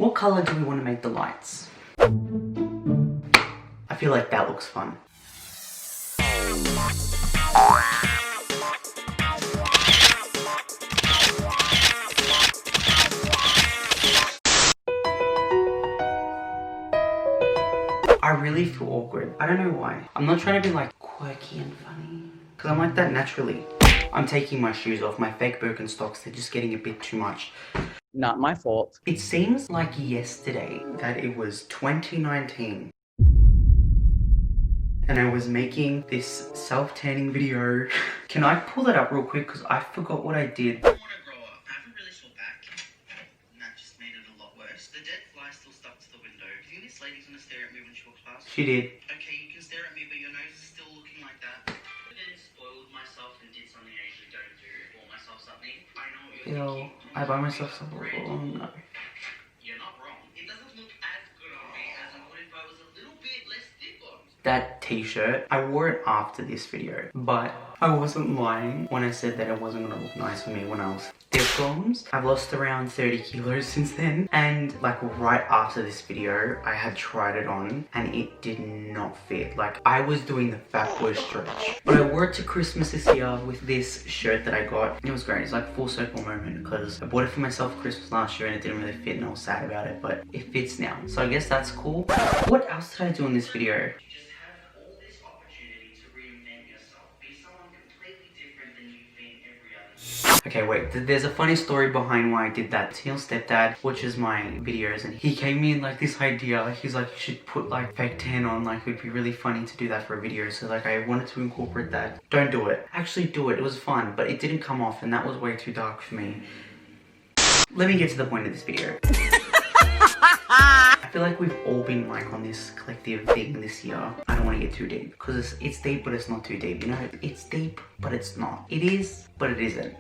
What color do we want to make the lights? I feel like that looks fun. I really feel awkward. I don't know why. I'm not trying to be like quirky and funny, because I'm like that naturally. I'm taking my shoes off. My fake Birkenstocks, they're just getting a bit too much. Not my fault. It seems like yesterday that it was 2019 and I was making this self-tanning video. Can I pull that up real quick, because I forgot what I did. I want to grow up. I have a really sore back and that just made it a lot worse. The dead fly still stuck to the window. Do you think this lady's gonna stare at me when she walks past? She did. Okay, you can stare at me, but your nose is still looking like that. I then spoiled myself and did something I usually don't do. Bought myself something. I know what you're thinking. I buy myself something. Oh no. You're not wrong. It doesn't look as good on me as it would if I was a little bit less thick-boned. That t-shirt, I wore it after this video, but I wasn't lying when I said that it wasn't gonna look nice for me when I was thick-boned. I've lost around 30 kilos since then, and like right after this video, I had tried it on and it did not fit. Like I was doing the fat boy stretch. But I wore it to Christmas this year with this shirt that I got. It was great. It's like full circle moment, because I bought it for myself for Christmas last year and it didn't really fit and I was sad about it, but it fits now. So I guess that's cool. What else did I do in this video? Okay, wait, there's a funny story behind why I did that. Teal's stepdad watches my videos and he gave me like this idea. He's like, you should put like fake tan on, like it would be really funny to do that for a video. So like I wanted to incorporate that. Don't do it. Actually do it. It was fun, but it didn't come off and that was way too dark for me. Let me get to the point of this video. I feel like we've all been like on this collective thing this year. I don't want to get too deep because it's deep but it's not too deep. You know, it's deep but it's not. It is but it isn't.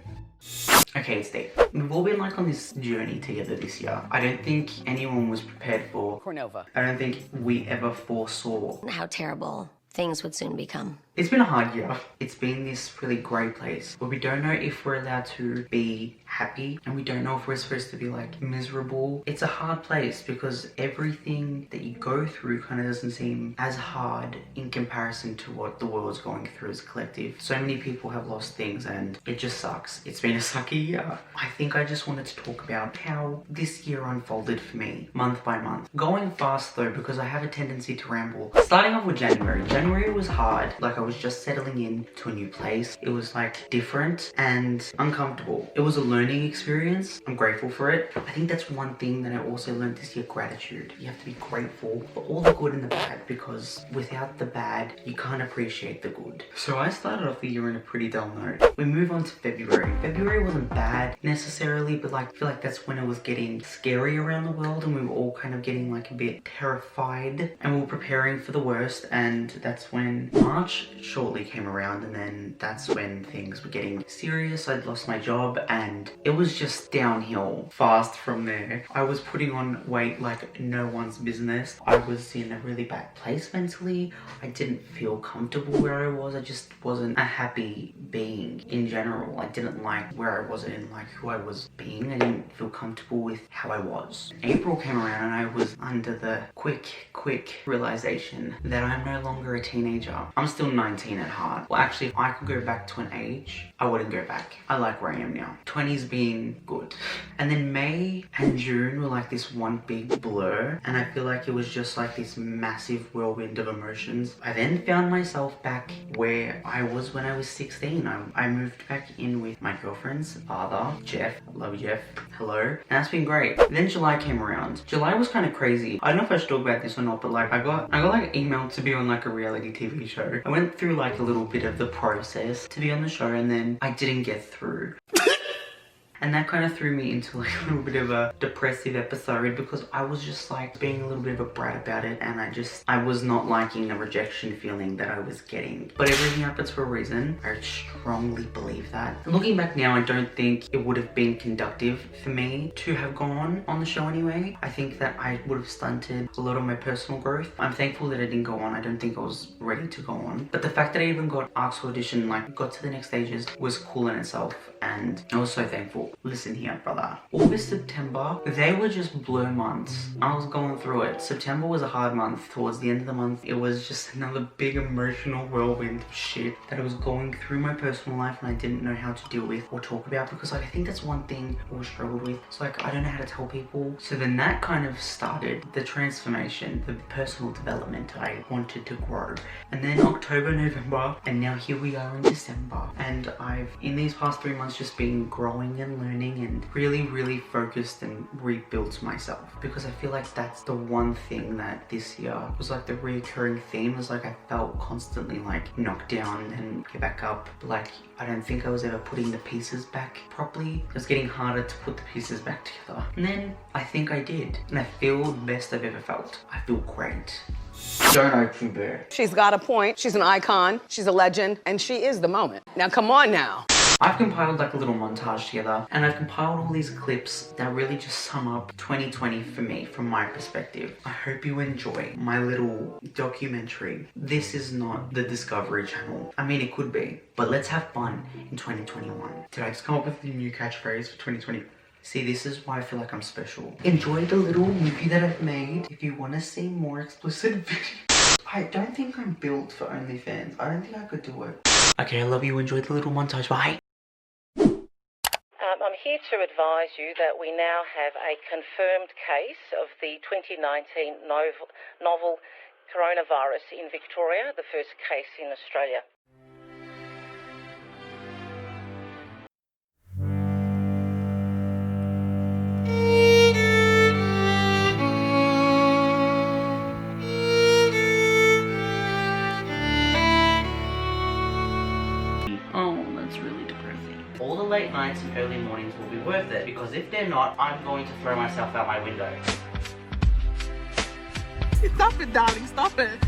Okay, it's deep. We've all been like on this journey together this year. I don't think anyone was prepared for Cornova. I don't think we ever foresaw how terrible things would soon become. It's been a hard year. It's been this really grey place where we don't know if we're allowed to be happy and we don't know if we're supposed to be like miserable. It's a hard place because everything that you go through kind of doesn't seem as hard in comparison to what the world's going through as a collective. So many people have lost things and it just sucks. It's been a sucky year. I think I just wanted to talk about how this year unfolded for me month by month. Going fast though, because I have a tendency to ramble. Starting off with January. January was hard. Like I was just settling in to a new place. It was like different and uncomfortable. It was a learning experience. I'm grateful for it. I think that's one thing that I also learned this year, gratitude. You have to be grateful for all the good and the bad, because without the bad, you can't appreciate the good. So I started off the year in a pretty dull note. We move on to February. February wasn't bad necessarily, but like I feel like that's when it was getting scary around the world and we were all kind of getting like a bit terrified and we were preparing for the worst, and that's when March shortly came around, and then that's when things were getting serious. I'd lost my job and it was just downhill fast from there. I was putting on weight like no one's business. I was in a really bad place mentally. I didn't feel comfortable where I was. I just wasn't a happy being in general. I didn't like where I was in like who I was being. I didn't feel comfortable with how I was. April came around and I was under the quick realization that I'm no longer a teenager. I'm still 19 at heart. Well, actually, if I could go back to an age, I wouldn't go back. I like where I am now. 20s being good. And then May and June were like this one big blur, and I feel like it was just like this massive whirlwind of emotions. I then found myself back where I was when I was 16. I moved back in with my girlfriend's father, Jeff. I love you, Jeff. Hello. And that's been great. Then July came around. July was kind of crazy. I don't know if I should talk about this or not, but like I got like emailed to be on like a reality TV show. I went through like a little bit of the process to be on the show and then I didn't get through. And that kind of threw me into like a little bit of a depressive episode because I was just like being a little bit of a brat about it, and I was not liking the rejection feeling that I was getting. But everything happens for a reason. I strongly believe that. And looking back now, I don't think it would have been conductive for me to have gone on the show anyway. I think that I would have stunted a lot of my personal growth. I'm thankful that I didn't go on. I don't think I was ready to go on. But the fact that I even got asked to audition, like got to the next stages, was cool in itself. And I was so thankful. Well, listen here, brother. August, September, they were just blur months. I was going through it. September was a hard month. Towards the end of the month, it was just another big emotional whirlwind of shit that I was going through my personal life and I didn't know how to deal with or talk about, because like I think that's one thing I always struggled with. So like I don't know how to tell people. So then that kind of started the transformation, the personal development I wanted to grow. And then October, November, and now here we are in December. And I've, in these past 3 months, just been growing and learning and really focused and rebuilt myself, because I feel like that's the one thing that this year was like the reoccurring theme. Was like I felt constantly like knocked down and get back up. Like I don't think I was ever putting the pieces back properly. It was getting harder to put the pieces back together. And then I think I did. And I feel the best I've ever felt. I feel great. Don't open bear. She's got a point. She's an icon. She's a legend. And she is the moment. Now, come on now. I've compiled like a little montage together, and I've compiled all these clips that really just sum up 2020 for me, from my perspective. I hope you enjoy my little documentary. This is not the Discovery Channel. I mean, it could be, but let's have fun in 2021. Did I just come up with a new catchphrase for 2020? See, this is why I feel like I'm special. Enjoy the little movie that I've made. If you want to see more explicit videos. I don't think I'm built for OnlyFans. I don't think I could do it. Okay, I love you. Enjoy the little montage. Bye. I'm here to advise you that we now have a confirmed case of the 2019 novel coronavirus in Victoria, the first case in Australia. Oh, that's really depressing. All the late nights and early mornings will be worth it, because if they're not, I'm going to throw myself out my window. Stop it, darling. Stop it.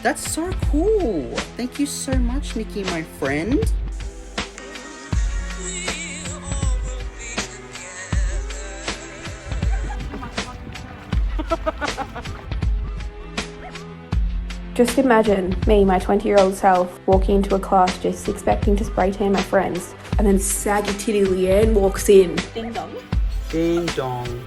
That's so cool. Thank you so much, Nikki, my friend. Just imagine me, my 20-year-old self, walking into a class just expecting to spray tan my friends, and then saggy titty Leanne walks in. Ding dong. Ding dong.